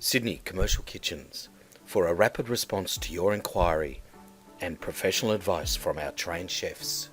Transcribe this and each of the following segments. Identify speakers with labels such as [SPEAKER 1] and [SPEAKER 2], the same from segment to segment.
[SPEAKER 1] Sydney Commercial Kitchens, for a rapid response to your inquiry and professional advice from our trained chefs.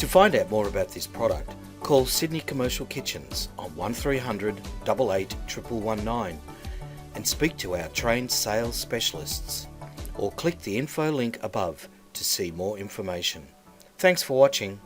[SPEAKER 1] To find out more about this product, call Sydney Commercial Kitchens on 1300 88 1119 and speak to our trained sales specialists, or click the info link above to see more information. Thanks for watching.